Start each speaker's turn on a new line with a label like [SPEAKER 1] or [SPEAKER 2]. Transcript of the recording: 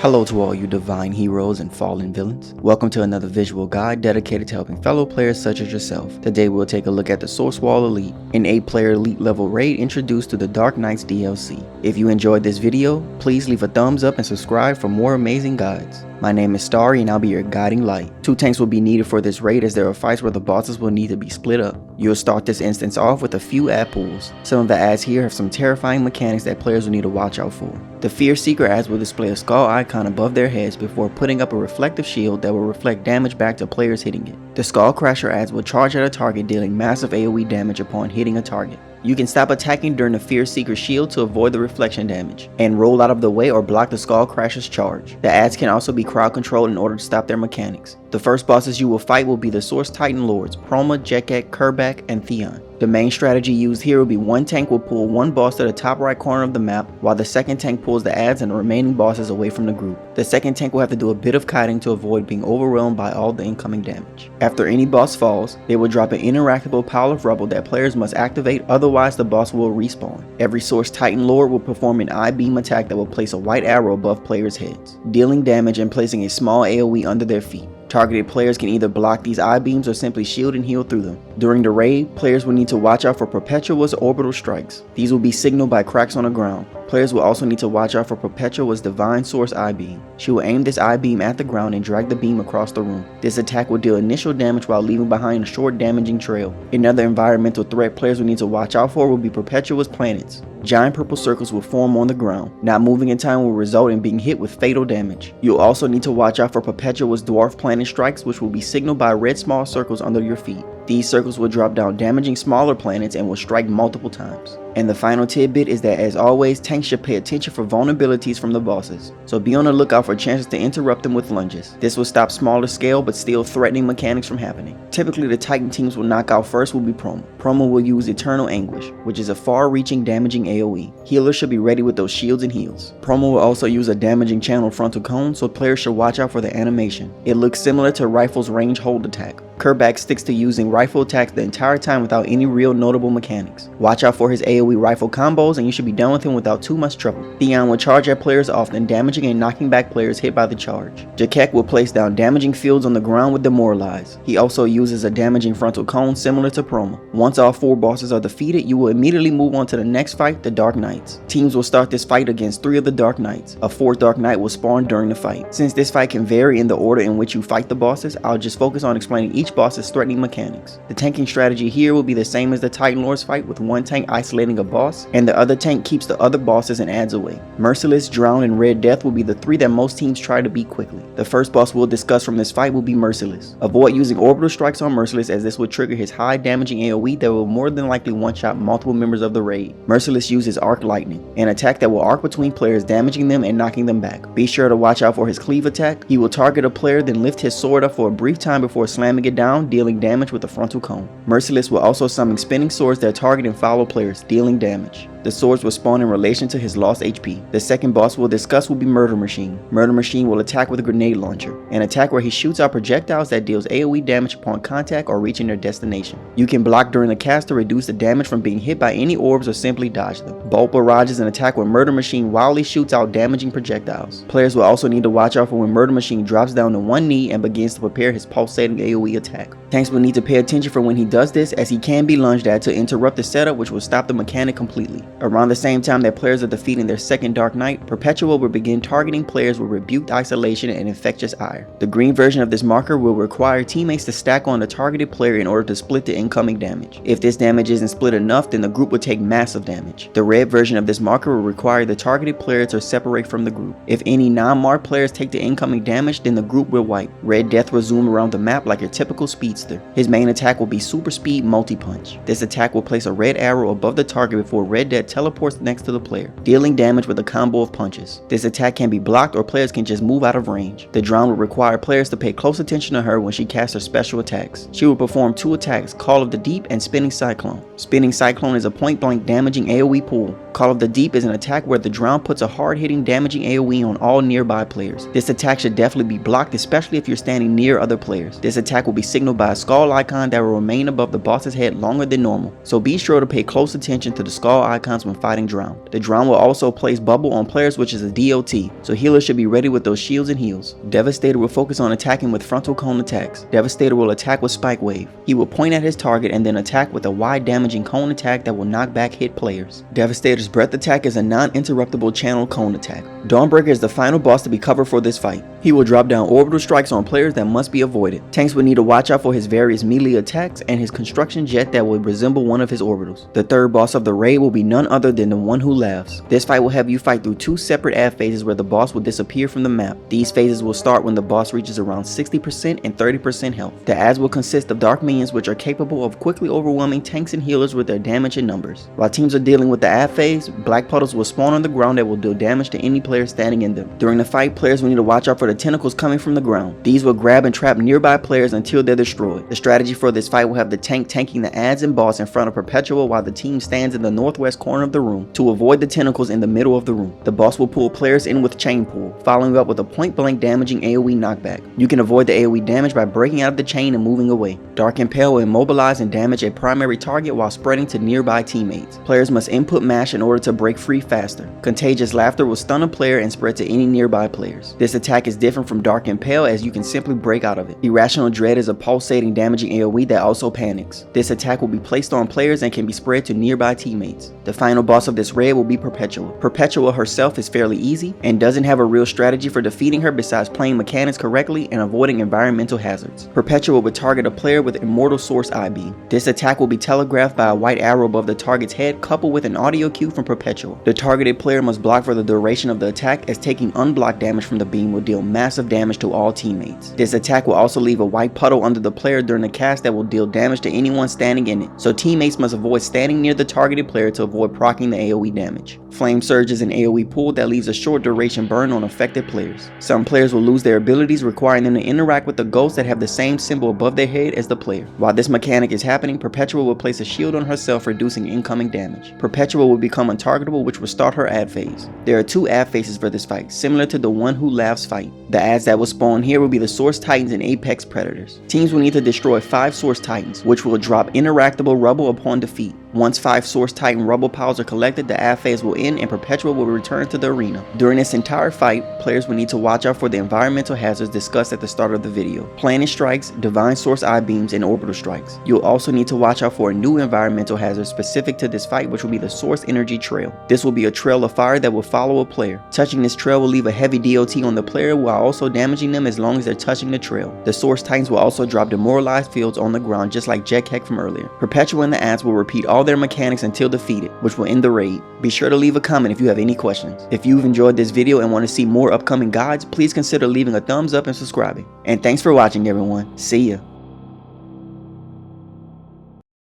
[SPEAKER 1] Hello to all you divine heroes and fallen villains. Welcome to another visual guide dedicated to helping fellow players such as yourself. Today we'll take a look at the Source Wall Elite, an 8-player elite level raid introduced to the Dark Knights DLC. If you enjoyed this video, please leave a thumbs up and subscribe for more amazing guides. My name is Starry and I'll be your guiding light. 2 tanks will be needed for this raid as there are fights where the bosses will need to be split up. You'll start this instance off with a few ad pools. Some of the ads here have some terrifying mechanics that players will need to watch out for. The Fear Seeker ads will display a skull icon above their heads before putting up a reflective shield that will reflect damage back to players hitting it. The Skull Crasher ads will charge at a target dealing massive AoE damage upon hitting a target. You can stop attacking during the Fear Seeker shield to avoid the reflection damage, and roll out of the way or block the Skull Crasher's charge. The ads can also be crowd controlled in order to stop their mechanics. The first bosses you will fight will be the Source Titan Lords, Proma, Jekek, Kerbak, and Theon. The main strategy used here will be one tank will pull one boss to the top right corner of the map, while the second tank pulls the ads and the remaining bosses away from the group. The second tank will have to do a bit of kiting to avoid being overwhelmed by all the incoming damage. After any boss falls, they will drop an interactable pile of rubble that players must activate, otherwise the boss will respawn. Every Source Titan Lord will perform an I-beam attack that will place a white arrow above players' heads, dealing damage and placing a small AoE under their feet. Targeted players can either block these I-beams or simply shield and heal through them. During the raid, players will need to watch out for Perpetua's orbital strikes. These will be signaled by cracks on the ground. Players will also need to watch out for Perpetua's Divine Source I-beam. She will aim this I-beam at the ground and drag the beam across the room. This attack will deal initial damage while leaving behind a short damaging trail. Another environmental threat players will need to watch out for will be Perpetua's planets. Giant purple circles will form on the ground. Not moving in time will result in being hit with fatal damage. You'll also need to watch out for Perpetua's dwarf planet strikes, which will be signaled by red small circles under your feet. These circles will drop down damaging smaller planets and will strike multiple times. And the final tidbit is that, as always, tanks should pay attention for vulnerabilities from the bosses, so be on the lookout for chances to interrupt them with lunges. This will stop smaller scale but still threatening mechanics from happening. Typically the Titan teams will knock out first will be Proma. Proma will use Eternal Anguish, which is a far-reaching damaging AoE. Healers should be ready with those shields and heals. Proma will also use a damaging channel frontal cone, so players should watch out for the animation. It looks similar to Rifle's range hold attack. Kerbak sticks to using rifle attacks the entire time without any real notable mechanics. Watch out for his AoE rifle combos and you should be done with him without too much trouble. Theon will charge at players often, damaging and knocking back players hit by the charge. Jekek will place down damaging fields on the ground with Demoralize. He also uses a damaging frontal cone similar to Proma. Once all 4 bosses are defeated, you will immediately move on to the next fight, the Dark Knights. Teams will start this fight against 3 of the Dark Knights. A 4th Dark Knight will spawn during the fight. Since this fight can vary in the order in which you fight the bosses, I'll just focus on explaining each boss's threatening mechanics. The tanking strategy here will be the same as the Titan Lords fight, with one tank isolating a boss and the other tank keeps the other bosses and adds away. Merciless, Drown, and Red Death will be the 3 that most teams try to beat quickly. The first boss we'll discuss from this fight will be Merciless. Avoid using orbital strikes on Merciless as this will trigger his high damaging AoE that will more than likely one-shot multiple members of the raid. Merciless uses Arc Lightning, an attack that will arc between players, damaging them and knocking them back. Be sure to watch out for his cleave attack. He will target a player then lift his sword up for a brief time before slamming it down, dealing damage with a frontal cone. Merciless will also summon spinning swords that target and follow players, dealing damage. The swords will spawn in relation to his lost HP. The second boss we'll discuss will be Murder Machine. Murder Machine will attack with a grenade launcher, an attack where he shoots out projectiles that deals AoE damage upon contact or reaching their destination. You can block during the cast to reduce the damage from being hit by any orbs or simply dodge them. Bolt Barrage is an attack where Murder Machine wildly shoots out damaging projectiles. Players will also need to watch out for when Murder Machine drops down to one knee and begins to prepare his pulsating AoE attack. Tanks will need to pay attention for when he does this, as he can be lunged at to interrupt the setup, which will stop the mechanic completely. Around the same time that players are defeating their second Dark Knight, Perpetua will begin targeting players with Rebuked Isolation and Infectious Ire. The green version of this marker will require teammates to stack on the targeted player in order to split the incoming damage. If this damage isn't split enough, then the group will take massive damage. The red version of this marker will require the targeted player to separate from the group. If any non-marked players take the incoming damage, then the group will wipe. Red Death will zoom around the map like your typical speedster. His main attack will be Super Speed Multi-Punch. This attack will place a red arrow above the target before Red Death teleports next to the player, dealing damage with a combo of punches. This attack can be blocked or players can just move out of range. The Drown will require players to pay close attention to her when she casts her special attacks. She will perform 2 attacks, Call of the Deep and Spinning Cyclone. Spinning Cyclone is a point-blank damaging AoE pool. Call of the Deep is an attack where the Drown puts a hard-hitting damaging AoE on all nearby players. This attack should definitely be blocked, especially if you're standing near other players. This attack will be signaled by a skull icon that will remain above the boss's head longer than normal, so be sure to pay close attention to the skull icon cooldowns when fighting Drown. The Drown will also place Bubble on players, which is a DOT, so healers should be ready with those shields and heals. Devastator will focus on attacking with frontal cone attacks. Devastator will attack with Spike Wave. He will point at his target and then attack with a wide damaging cone attack that will knock back hit players. Devastator's breath attack is a non-interruptible channel cone attack. Dawnbreaker is the final boss to be covered for this fight. He will drop down orbital strikes on players that must be avoided. Tanks will need to watch out for his various melee attacks and his construction jet that will resemble one of his orbitals. The third boss of the raid will be none other than the One Who Laughs. This fight will have you fight through 2 separate ad phases where the boss will disappear from the map. These phases will start when the boss reaches around 60% and 30% health. The ads will consist of dark minions which are capable of quickly overwhelming tanks and healers with their damage and numbers. While teams are dealing with the ad phase, black puddles will spawn on the ground that will deal damage to any player standing in them. During the fight, players will need to watch out for the tentacles coming from the ground. These will grab and trap nearby players until they're destroyed. The strategy for this fight will have the tank tanking the ads and boss in front of Perpetua while the team stands in the northwest corner of the room to avoid the tentacles in the middle of the room. The boss will pull players in with chain pull, following up with a point blank damaging AoE knockback. You can avoid the AoE damage by breaking out of the chain and moving away. Dark Impale will immobilize and damage a primary target while spreading to nearby teammates. Players must input mash in order to break free faster. Contagious Laughter will stun a player and spread to any nearby players. This attack is different from Dark Impale as you can simply break out of it. Irrational Dread is a pulsating damaging AoE that also panics. This attack will be placed on players and can be spread to nearby teammates. The final boss of this raid will be Perpetua. Perpetua herself is fairly easy and doesn't have a real strategy for defeating her besides playing mechanics correctly and avoiding environmental hazards. Perpetua will target a player with Immortal Source I-Beam. This attack will be telegraphed by a white arrow above the target's head coupled with an audio cue from Perpetua. The targeted player must block for the duration of the attack as taking unblocked damage from the beam will deal massive damage to all teammates. This attack will also leave a white puddle under the player during the cast that will deal damage to anyone standing in it, so teammates must avoid standing near the targeted player to avoid proccing the AoE damage. Flame Surge is an AoE pool that leaves a short duration burn on affected players. Some players will lose their abilities, requiring them to interact with the ghosts that have the same symbol above their head as the player. While this mechanic is happening, Perpetua will place a shield on herself, reducing incoming damage. Perpetua will become untargetable, which will start her ad phase. There are 2 ad phases for this fight, similar to the One Who Laughs fight. The ads that will spawn here will be the Source Titans and Apex Predators. Teams will need to destroy 5 Source Titans, which will drop interactable rubble upon defeat. Once 5 Source Titan rubble piles are collected, the ad phase will end and Perpetua will return to the arena. During this entire fight, players will need to watch out for the environmental hazards discussed at the start of the video. Planet strikes, divine source I-beams, and orbital strikes. You'll also need to watch out for a new environmental hazard specific to this fight, which will be the Source Energy Trail. This will be a trail of fire that will follow a player. Touching this trail will leave a heavy DOT on the player while also damaging them as long as they're touching the trail. The Source Titans will also drop demoralized fields on the ground just like Jet Heck from earlier. Perpetua and the ads will repeat all their mechanics until defeated, which will end the raid. Be sure to leave a comment if you have any questions. If you've enjoyed this video and want to see more upcoming guides, please consider leaving a thumbs up and subscribing. And thanks for watching everyone. See ya.